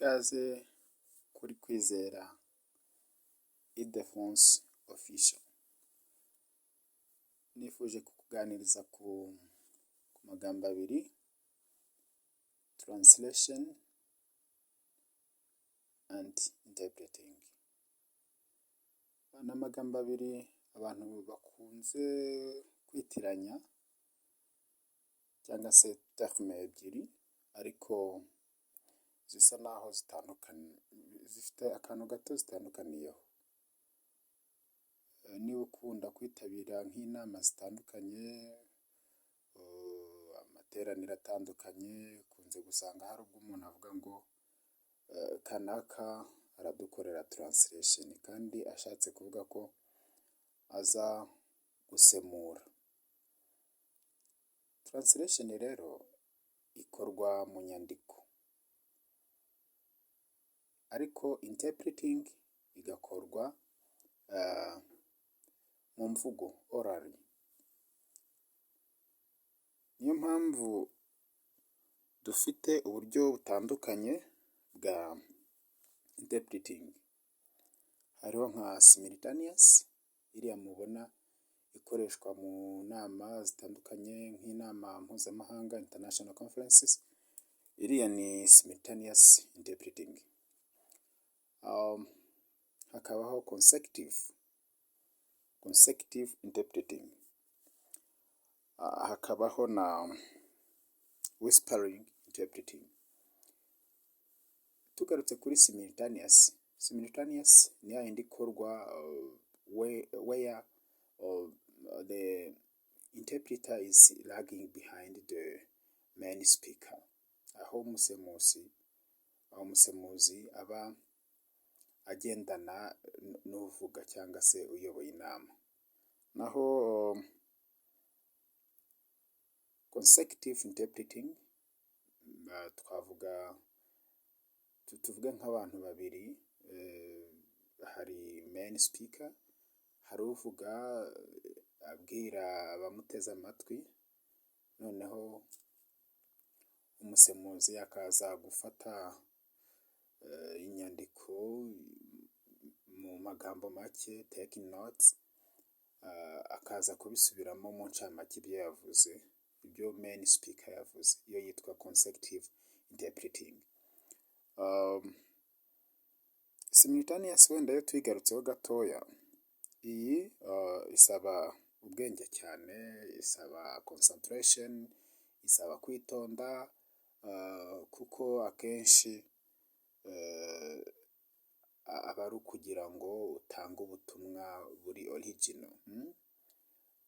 Ikaze kuri Kwizera Ildefonse Official. Nifuje kukuganiriza ku magambo abiri, translation and interpreting. Ni amagambo abiri abantu bakunze kwitiranya cyangwa se terme ebyiri, ariko zisa naho zitandukanye, zifite akantu gato zitandukaniyeho. Niba ukunda kwitabira nk'inama zitandukanye, amateraniro atandukanye, ukunze gusanga hari ubwo umuntu avuga ngo kanaka aradukorera translation, kandi ashatse kuvuga ko aza gusemura. Translation rero ikorwa mu nyandiko, ariko interpreting igakorwa mu mvugo, orally. Niyo mpamvu dufite uburyo butandukanye bwa interpreting. Hariho nka simultaneous, iriya mubona ikoreshwa mu nama zitandukanye, nk'inama mpuzamahanga, international conferences. Iriya ni simultaneous interpreting. Hakabaho consecutive interpreting. Hakabaho na whispering interpreting. Tugarutse kuri simultaneous ni yindi ikorwa where the interpreter is lagging behind the main speaker, aho umusemuzi aba agendana n'uvuga cyangwa se uyoboye inama. Naho consecutive interpreting, tuvuge nk'abantu babiri, hari main speaker, hari uvuga abwira abamuteze amatwi, noneho umusemuzi akaza gufata inyandiko mu magambo make, taking notes, akaza kubisubiramo mu ncamake ibyo yavuze, ibyo main speaker yavuze. Iyo yitwa consecutive interpreting. Simultaneous wenda yo tuyigarutseho gatoya, iyi isaba ubwenge cyane, isaba concentration, isaba kwitonda, kuko akenshi aba ari ukugira ngo utange ubutumwa buri original,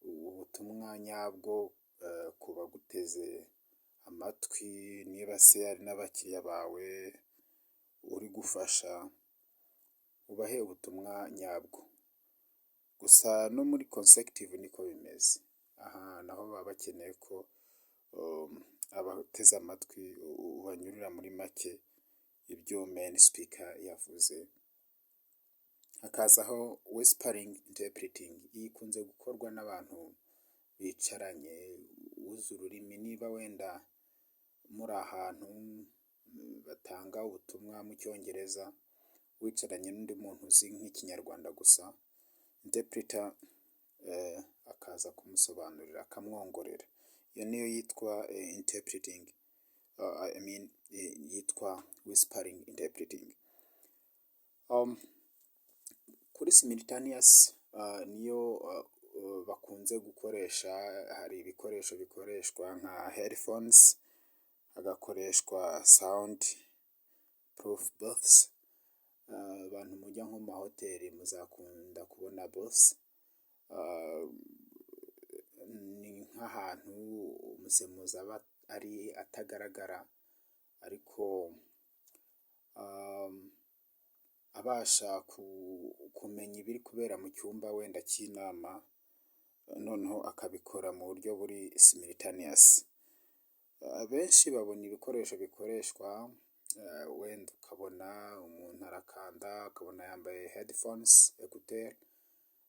ubutumwa nyabwo ku baguteze amatwi, niba se ari n'abakiriya bawe uri gufasha, ubahe ubutumwa nyabwo. Gusa no muri consecutive niko bimeze. Aha naho baba bakeneye ko abateze amatwi ubanyurira muri make ibyo main speaker yavuze. Hakazaho whispering interpreting. Iyi ikunze gukorwa n'abantu bicaranye, uzi ururimi. Niba wenda muri ahantu batanga ubutumwa mu Cyongereza, wicaranye n'undi muntu uzi nk'ikinyarwanda gusa, interpreter akaza kumusobanurira, akamwongorera. Iyo niyo yitwa interpreting, yitwa whispering interpreting. Kuri simultaneous niyo bakunze gukoresha. Hari ibikoresho bikoreshwa nka headphones, hagakoreshwa sound proof booths. Abantu mujya nko mu mahoteli muzakunda kubona booths. Ni nk'ahantu umusemuzi aba ari atagaragara, ariko abasha kumenya ibiri kubera mu cyumba wenda cy'inama, noneho akabikora mu buryo buri simultaneous. Abenshi babona ibikoresho bikoreshwa, wenda ukabona umuntu arakanda, ukabona yambaye headphones, écouteur.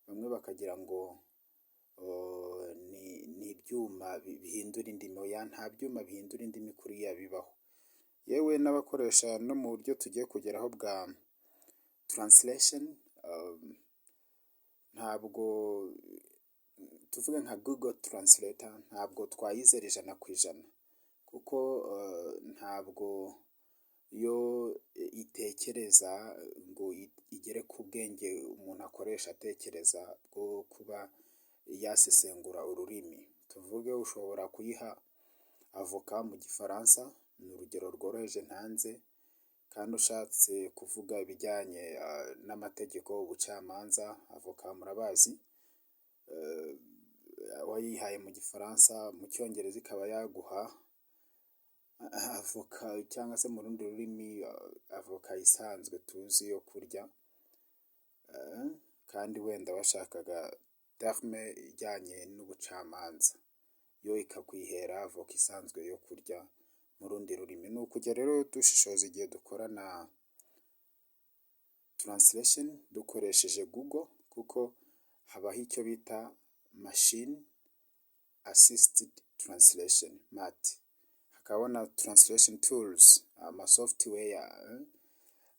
Bamwe bakagira ngo ni ibyuma bihindura indimi. Oya, nta byuma bihindura indimi kuriya bibaho. yewe n'abakoresha no mu buryo tugiye kugeraho bwa translation. Ntabwo tuvuge nka Google Translator, ntabwo twayizera ijana ku ijana, kuko ntabwo yo itekereza ngo igere ku bwenge umuntu akoresha atekereza bwo kuba yasesengura ururimi. Tuvuge ushobora kuyiha avoka mu gifaransa, ni urugero rworoheje ntanze, kandi ushatse kuvuga ibijyanye n'amategeko, ubucamanza, avoka murabazi, wayihaye mu gifaransa, mu cyongereza ikaba yaguha avoka, cyangwa se mu rundi rurimi avoka isanzwe tuzi yo kurya, kandi wenda washakaga terme ijyanye n'ubucamanza, yo ikakwihera avoka isanzwe yo kurya mu rundi rurimi. Ni ukujya rero dushishoza igihe dukorana translation dukoresheje Google, kuko habaho icyo bita machine assisted translation MAT, hakaba na translation tools, software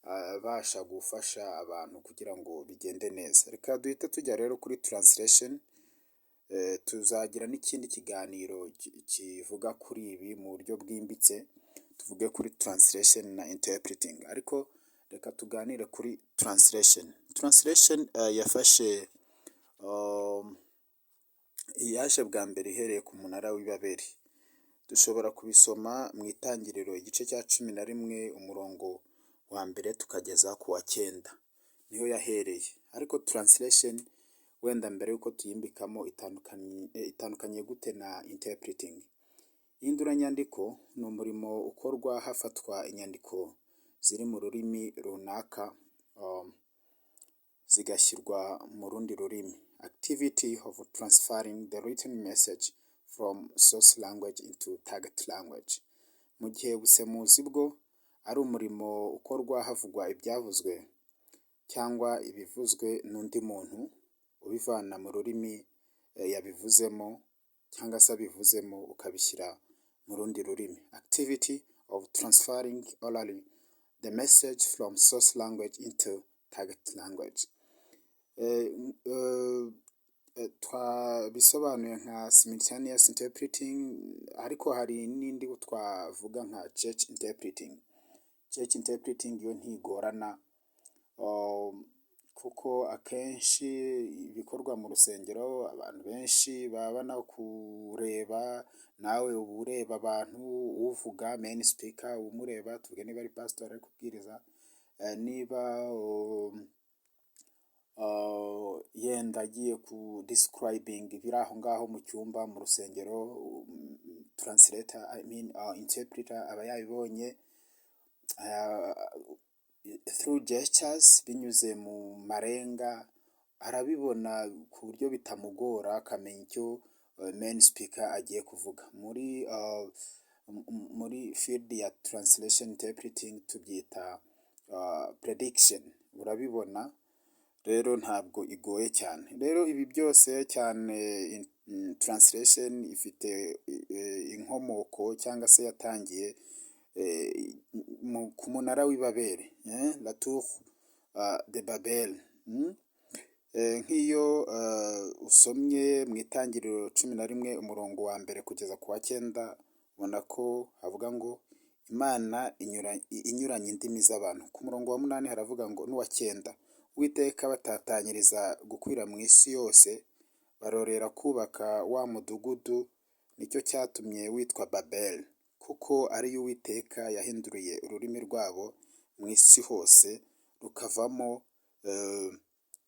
abasha gufasha abantu kugira ngo bigende neza. Reka duhite tujya rero kuri translation. Tuzagira n'ikindi kiganiro kivuga kuri ibi mu buryo bwimbitse, tuvuge kuri translation na interpreting, ariko reka tuganire kuri translation. Translation yaje bwa mbere ihereye ku munara w'ibaberi. Dushobora kubisoma mu itangiriro igice cya 11 umurongo wa mbere tukageza ku wa 9, niho yahereye. Ariko translation wenda mbere yuko tuyimbikamo itandukaniye gute na interpreting? Ihinduranyandiko ni umurimo ukorwa hafatwa inyandiko ziri mu rurimi runaka zigashyirwa mu rundi rurimi. Activity of transferring the written message from source language into target language. Mu gihe ubusemuzi bwo ari umurimo ukorwa havugwa ibyavuzwe cyangwa ibivuzwe n'undi muntu, ubivana mu rurimi yabivuzemo cyangwa se abivuzemo ukabishyira mu rundi rurimi. Activity of transferring orally the message from source language into target language. Twabisobanuye nka simultaneous interpreting, ariko hari n'indi twavuga nka church interpreting. Church interpreting yo ntigorana, kuko akenshi ibikorwa mu rusengero abantu benshi baba no kureba, nawe uba ureba abantu, uvuga main speaker umureba, tuvuge niba ari pastor ari kubwiriza, niba yenda agiye ku describing ibiri aho ngaho mu cyumba mu rusengero, translator interpreter aba yabibonye through gestures, binyuze mu marenga, arabibona ku buryo bitamugora, akamenya icyo main speaker agiye kuvuga. Muri field ya translation interpreting tubyita prediction, urabibona rero ntabwo igoye cyane. Rero ibi byose cyane translation ifite inkomoko cyangwa se yatangiye ku munara w'ibaberi, la tour de Babel. Nk'iyo usomye mu itangiriro 11 umurongo wa mbere kugeza ku wa 9, ubona ko havuga ngo Imana inyuranye indimi z'abantu. Ku murongo wa 8 haravuga ngo n'uwa 9 Uwiteka batatanyiriza gukwira mu isi yose, barorera kubaka wa mudugudu, nicyo cyatumye witwa Babel, kuko ari yo Uwiteka yahinduriye ururimi rwabo mu isi hose, rukavamo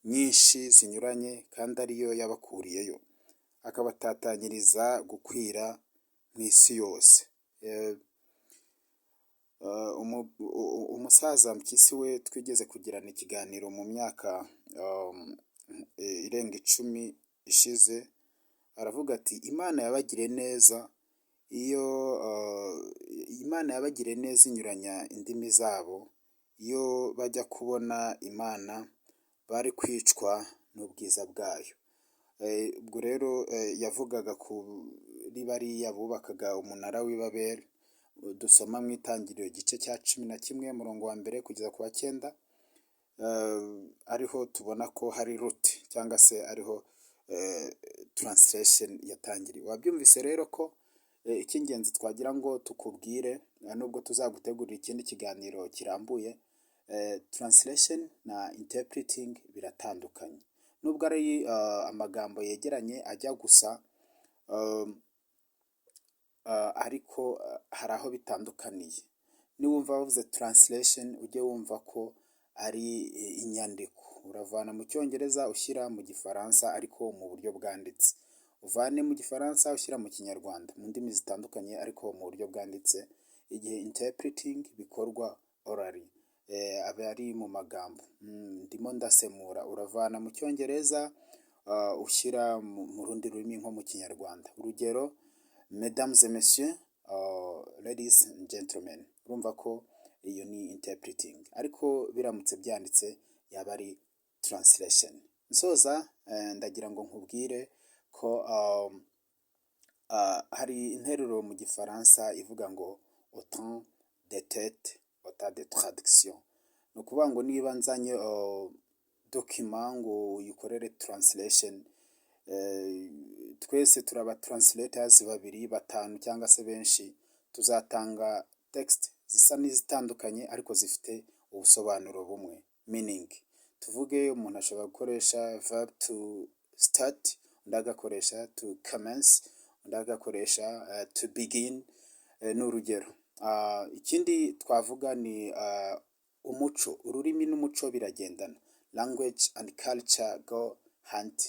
nyinshi zinyuranye, kandi ariyo yabakuriyeyo, akabatatanyiriza gukwira mu isi yose. Umusaza Mpyisi we twigeze kugirana ikiganiro mu myaka irenga 10 ishize, aravuga ati Imana yabagiriye neza, Imana yabagiriye neza inyuranya indimi zabo, iyo bajya kubona Imana bari kwicwa n'ubwiza bwayo. Ubwo rero yavugaga kuri bariya bubakaga umunara w'ibaberi, dusoma mu itangiriro igice cya 11 umurongo wa mbere kugeza ku wa 9, ariho tubona ko hari root cyangwa se ariho translation yatangiriye. Wabyumvise rero ko icy'ingenzi twagira ngo tukubwire, nubwo tuzagutegurira ikindi kiganiro kirambuye, translation na interpreting biratandukanye. Nubwo ari amagambo yegeranye ajya gusa, ariko hari aho bitandukaniye. Niwumva bavuze translation ujye wumva ko ari inyandiko, uravana mu cyongereza ushyira mu gifaransa ariko mu buryo bwanditse, uvane mu gifaransa ushyira mu kinyarwanda, mu ndimi zitandukanye ariko mu buryo bwanditse. Igihe interpreting bikorwa orally, aba ari mu magambo, ndimo ndasemura, uravana mu cyongereza ushyira mu rundi rurimi nko mu kinyarwanda. Urugero, mesdames et messieurs, ladies and gentlemen, urumva ko iyo ni interpreting, ariko biramutse byanditse yaba ari translation. Nsoza ndagira ngo nkubwire ko hari interuro mu gifaransa ivuga ngo autant de tête autant de traduction. Ni ukuvuga ngo niba nzanye document ngo uyikorere translation, twese turaba translators babiri, batanu cyangwa se benshi, tuzatanga text zisa n'izitandukanye ariko zifite ubusobanuro bumwe, meaning. Tuvuge umuntu ashobora gukoresha verb to start, undi agakoresha to commence, undi agakoresha to begin, ni urugero. Ikindi twavuga ni umuco, ururimi n'umuco biragendana. Language and culture go hand